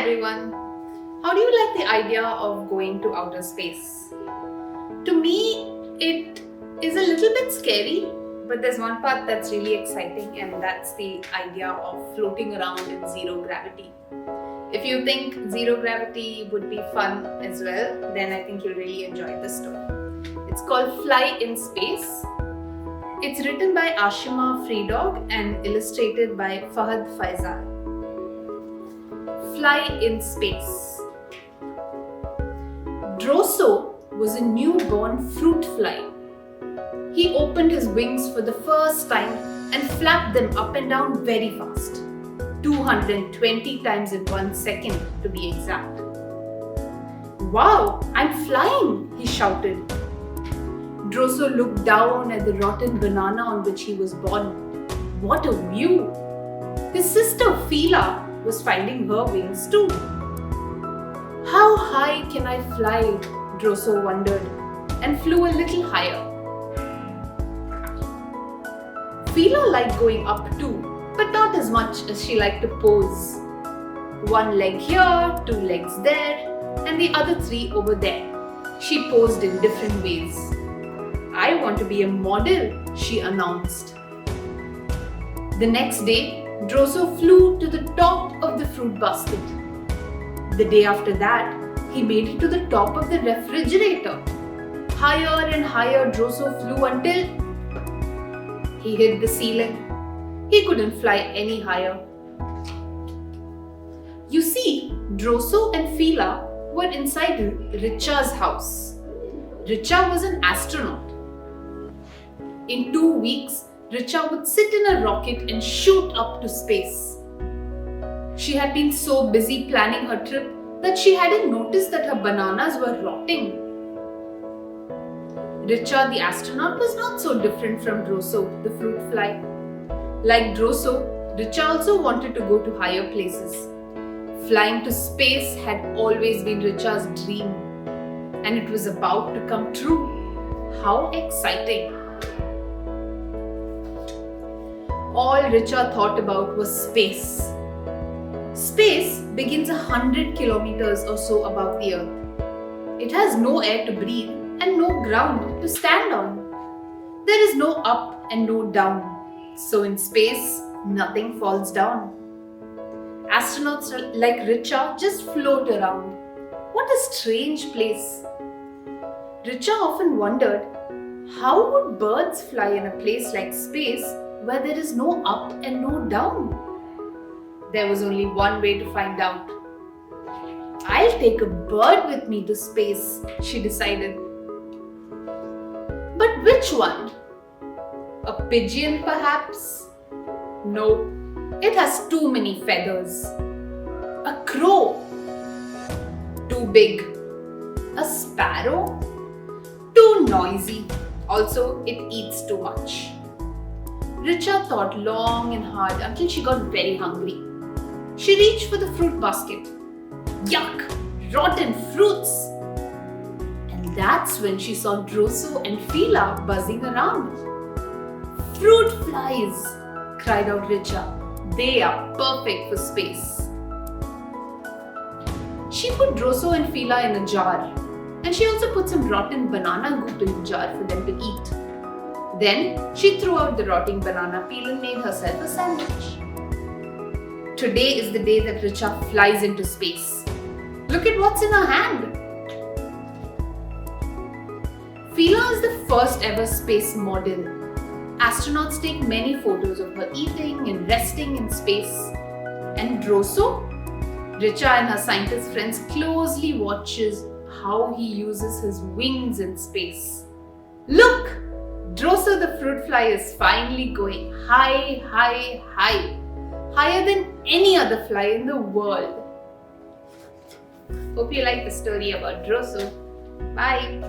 everyone. How do you like the idea of going to outer space? To me, it is a little bit scary, but there's one part that's really exciting, and that's the idea of floating around in zero gravity. If you think zero gravity would be fun as well, then I think you'll really enjoy this story. It's called Fly in Space. It's written by Aashima Freidoga and illustrated by Fahad Faizal. Fly in Space. Droso was a newborn fruit fly. He opened his wings for the first time and flapped them up and down very fast. 220 times in 1 second to be exact. "Wow, I'm flying!" he shouted. Droso looked down at the rotten banana on which he was born. What a view! His sister Phila was finding her wings too. How high can I fly? Droso wondered and flew a little higher. Phila liked going up too, but not as much as she liked to pose. One leg here, 2 legs there, and the other 3 over there. She posed in different ways. "I want to be a model," she announced. The next day, Droso flew to the top of the fruit basket. The day after that, he made it to the top of the refrigerator. Higher and higher Droso flew until he hit the ceiling. He couldn't fly any higher. You see, Droso and Phila were inside Richa's house. Richa was an astronaut. In 2 weeks, Richa would sit in a rocket and shoot up to space. She had been so busy planning her trip that she hadn't noticed that her bananas were rotting. Richa, the astronaut, was not so different from Droso, the fruit fly. Like Droso, Richa also wanted to go to higher places. Flying to space had always been Richa's dream, and it was about to come true. How exciting! All Richa thought about was space. Space begins 100 kilometers or so above the Earth. It has no air to breathe and no ground to stand on. There is no up and no down. So in space, nothing falls down. Astronauts like Richa just float around. What a strange place. Richa often wondered, how would birds fly in a place like space where there is no up and no down? There was only one way to find out. "I'll take a bird with me to space," she decided. But which one? A pigeon, perhaps? No, it has too many feathers. A crow? Too big. A sparrow? Too noisy. Also, it eats too much. Richa thought long and hard until she got very hungry. She reached for the fruit basket. Yuck! Rotten fruits! And that's when she saw Droso and Phila buzzing around. "Fruit flies!" cried out Richa. "They are perfect for space." She put Droso and Phila in a jar, and she also put some rotten banana goop in the jar for them to eat. Then she threw out the rotting banana peel and made herself a sandwich. Today is the day that Richa flies into space. Look at what's in her hand. Phila is the first ever space model. Astronauts take many photos of her eating and resting in space. And Droso? Richa and her scientist friends closely watches how he uses his wings in space. Look! Droso the fruit fly is finally going high, high, high. Higher than any other fly in the world. Hope you like the story about Droso. Bye.